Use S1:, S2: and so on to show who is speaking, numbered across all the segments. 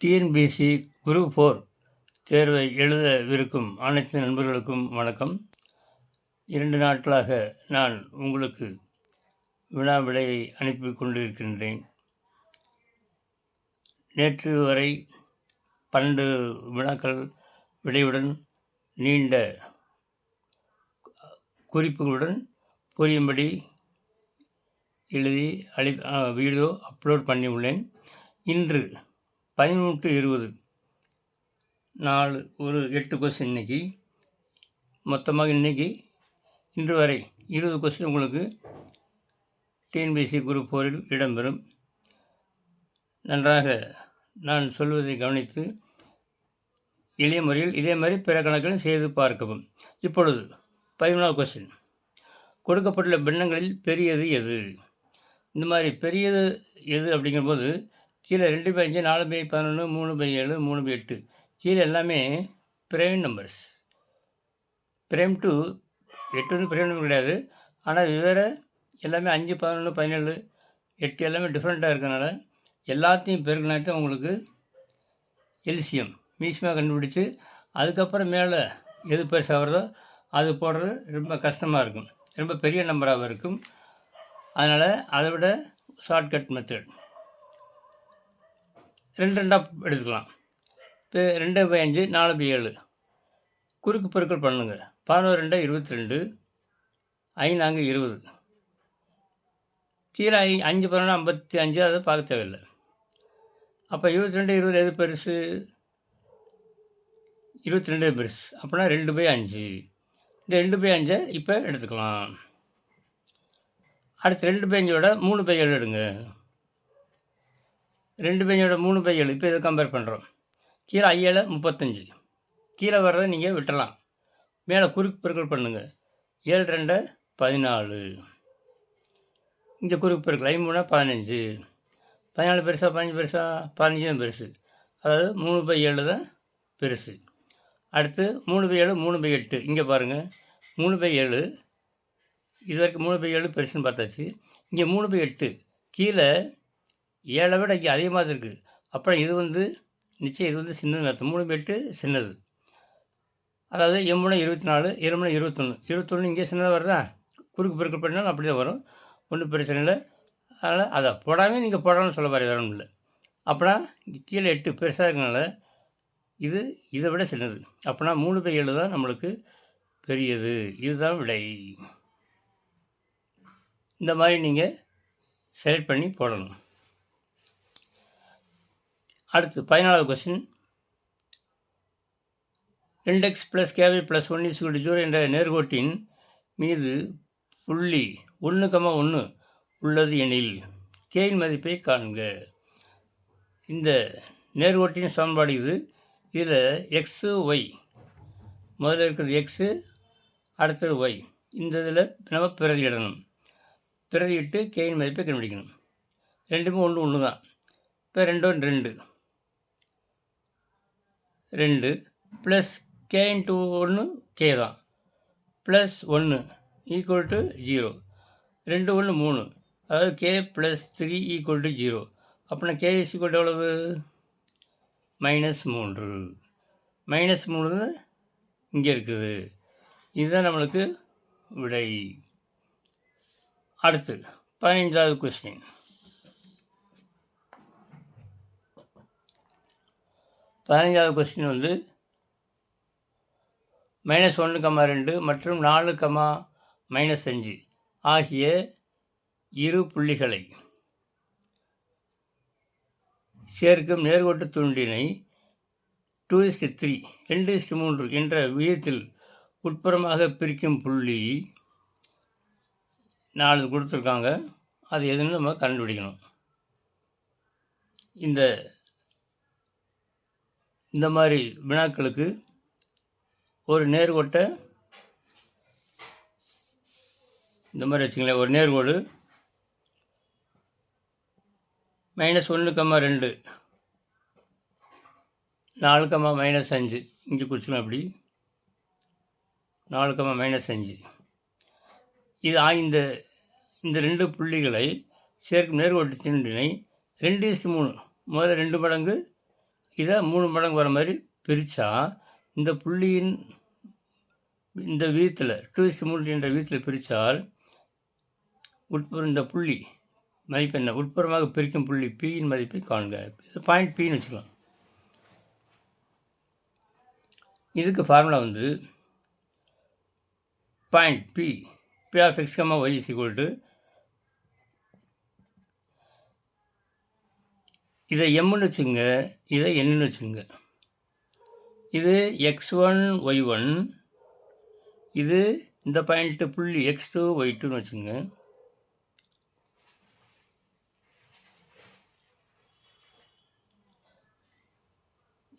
S1: TNPSC group 4 தேர்வை எழுதவிருக்கும் அனைத்து நண்பர்களுக்கும் வணக்கம். 2 நாட்களாக நான் உங்களுக்கு வினா விடையை அனுப்பி கொண்டிருக்கின்றேன். நேற்று வரை 12 வினாக்கள் விடையுடன் நீண்ட குறிப்புகளுடன் புரியும்படி எழுதி வீடியோ அப்லோட் பண்ணியுள்ளேன். இன்று 11-20 நாலு ஒரு 8 கொஸ்டின் இன்றைக்கி மொத்தமாக இன்று வரை 20 கொஸ்டின் உங்களுக்கு டிஎன்பிஎஸ்சி குரூப் 4 இடம்பெறும். நன்றாக நான் சொல்வதை கவனித்து எளிய முறையில் இதே மாதிரி பிற கணக்கிலும் செய்து பார்க்கவும். இப்பொழுது 11வது கொஸ்டின், கொடுக்கப்பட்டுள்ள பின்னங்களில் பெரியது எது? இந்த மாதிரி பெரியது எது அப்படிங்கும்போது கீழே 2/5, 4/11, 3/7, 3/8 கீழே எல்லாமே பிரைம் நம்பர்ஸ். பிரைம் டு 8 வந்து பிரைம் நம்பர் கிடையாது, ஆனால் வேறு எல்லாமே 5, 11, 17, 8 எல்லாமே டிஃப்ரெண்ட்டாக இருக்கிறதுனால எல்லாத்தையும் பெருக்கினாத்தான் உங்களுக்கு எல்சிஎம் மீசியமாக கண்டுபிடிச்சி அதுக்கப்புறம் மேலே எது பெருசாக வருதோ அது போடுறது ரொம்ப கஷ்டமாக இருக்கும், ரொம்ப பெரிய நம்பராக இருக்கும். அதனால் அதை விட ஷார்ட்கட் மெத்தட் 2 எடுத்துக்கலாம். இப்போ 2/5, 4/7 குறுக்கு பெருக்கல் பண்ணுங்க. 11 22, 5 20, கீழே 5 11 55, அதை பார்க்க தேவையில்லை. அப்போ 22 20 எது பெருசு? 22 பெருசு. அப்படின்னா 2/5. இந்த 2/5 இப்போ எடுத்துக்கலாம். அடுத்து 2/5 3/7 எடுங்க. 2/5 3/7 இப்போ இதை கம்பேர் பண்ணுறோம். கீழே 7 35, கீழே வர்றதை நீங்கள் விட்டுடலாம், மேலே குறுக்கு பெருக்கல் பண்ணுங்கள். 7 2 14, இங்கே குறுக்கு பெருக்கல் 5 3 15, 14 பெருசா 15 பெருசா? 15 தான் பெருசு, அதாவது 3/7 தான் பெருசு. அடுத்து 3/7 3/8, இங்கே பாருங்கள் 3/7 இது வரைக்கும் 3/7 பெருசுன்னு பார்த்தாச்சு. இங்கே 3/8 கீழே 7 விட இங்கே அதிகமாக இருக்குது. அப்புறம் இது வந்து நிச்சயம் இது வந்து சின்னதுன்னு அர்த்தம். 3/8 சின்னது, அதாவது M3 24, M3 21 இங்கே சின்னதாக வருதா? குறுக்கு பெருக்கல் பண்ணாலும் அப்படி தான் வரும், ஒன்றும் பிரச்சனை இல்லை. அதனால் அதை போடாமல் நீங்கள் போடாமல் சொல்ல பாரு, வேற ஒன்றும் இல்லை. அப்படின்னா கீழே 8 பெருசாக இருக்கனால இது இதை விட சின்னது. அப்படின்னா 3/7 தான் நம்மளுக்கு பெரியது. இதுதான் விடை. இந்த மாதிரி நீங்கள் செலக்ட் பண்ணி போடணும். அடுத்து 14வது கொஸ்டின், 2x + ky + 1 = 0 என்ற நேர்கோட்டின் மீது புள்ளி 1,1 உள்ளது எனில் k மதிப்பை காண்க. இந்த நேர்கோட்டின் சமன்பாடு இது. இதில் x y முதல்ல இருக்கிறது x, அடுத்தது y. இந்த இதில் நம்ம பிரதியிடணும். பிரதியிட்டு k மதிப்பை கண்டுபிடிக்கணும். ரெண்டுமே ஒன்று தான். இப்போ 2 2 2 ப்ளஸ் k × 1 k தான், ப்ளஸ் 1 = 0. 2 1 3, அதாவது k + 3 = 0. அப்படின்னா k = எவ்வளவு? -3. -3 இங்கே இருக்குது. இதுதான் நம்மளுக்கு விடை. அடுத்து 15வது கொஸ்டின், 15வது கொஸ்டின் வந்து -1, 2 மற்றும் 4, -5 ஆகிய இரு புள்ளிகளை சேர்க்கும் நேர்கோட்டு துண்டினை 2:3, 2:3 என்ற விகிதத்தில் உட்புறமாக பிரிக்கும் புள்ளி 4 கொடுத்துருக்காங்க. அது எதுன்னு நம்ம கண்டுபிடிக்கணும். இந்த மாதிரி வினாக்களுக்கு ஒரு நேர்கோட்டை இந்த மாதிரி வச்சுங்களேன். ஒரு நேர்கோடு -1, 2, 4, -5 இங்கே குறிச்சிக்கலாம். அப்படி 4, -5 இது இந்த 2 புள்ளிகளை சேர்க்கும் நேர்கோட்டு துண்டினை 2:3, முதல்ல 2 மடங்கு இதை 3 மடங்கு வர மாதிரி பிரித்தா இந்த புள்ளியின் இந்த வீதத்தில் 2:3 என்ற வீதத்தில் பிரித்தால் இந்த புள்ளி மதிப்பு என்ன, உட்புறமாக பிரிக்கும் புள்ளி பியின் மதிப்பை காண்க. இது பாயிண்ட் பின்னு வச்சுக்கலாம். இதுக்கு ஃபார்முலா வந்து point P of X comma Y is equal to, இதை எம்னு வச்சுங்க, இதை என்னன்னு வச்சுங்க. இது x1 y1, இது இந்த பாயிண்ட்டு புள்ளி x2 y2ன்னு வச்சுங்க.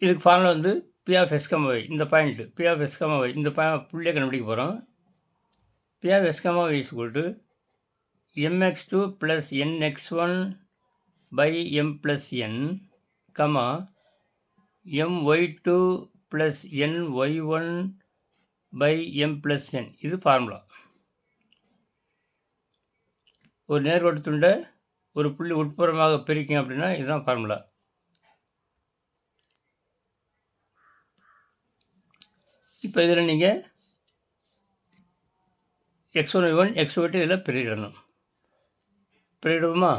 S1: இதுக்கு ஃபார்முலா வந்து P of S comma Y, இந்த point P of S comma Y, இந்த புள்ளியை கண்டுபிடிக்க போகிறோம். P of S comma Y is equal to mx2 plus nx1 by m plus n, comma my2 plus ny1 by m plus n. இது formula. ஒரு நேர்கோட்டு துண்டை ஒரு புள்ளி உட்புறமாக பிரிக்கும் அப்படின்னா இதுதான் ஃபார்முலா. இப்போ இதில் நீங்கள் x1 y1 x2 இதில் பிரியிடணும். பிரியிடுவோமா?